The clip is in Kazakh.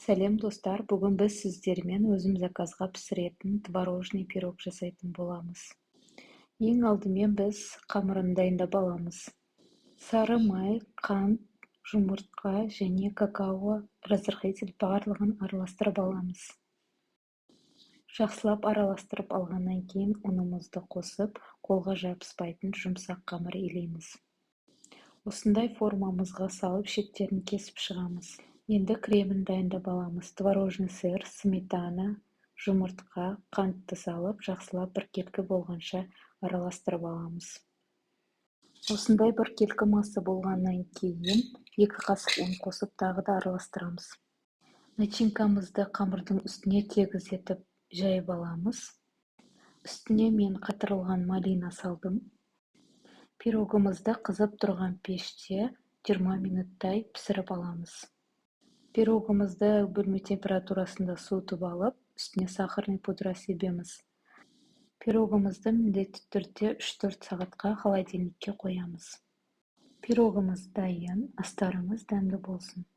Сәлем достар, бүгін біз сіздермен өзім заказға пісіретін творожный пирог жасайтын боламыз. Ең алдымен біз қамырын дайындап аламыз. Сары май, қант, жұмыртқа және какао разрыхитель барлығын араластырып аламыз. Жақсылап араластырып алғаннан кейін ұнымызды қосып, қолға жабыспайтын жұмсақ қамыр илейміз. Осындай формамызға салып шектерін кесіп шығамыз. Енді кремін дайындап аламыз. Творожный сыр, сметана, жұмыртқа, қантты салып, жақсылап біркелкі болғанша араластырып аламыз. Осындай біркелкі масы болғаннан кейін 2 қасық ұн қосып тағы да араластырамыз. Начинкамызды қамырдың үстіне тегіс етіп жайып аламыз. Үстіне мен қатырылған малина салдым. Пирогымызды қызып тұрған пеште 20 минуттай пісіріп аламыз. Пирогымызды бөлме температурасында суытып алып, үстіне сахарный пудра себеміз. Пирогымызды міндетті түрде 3-4 сағатқа холодильникке қоямыз. Пирогымыз дайын, астарыңыз дәмді болсын.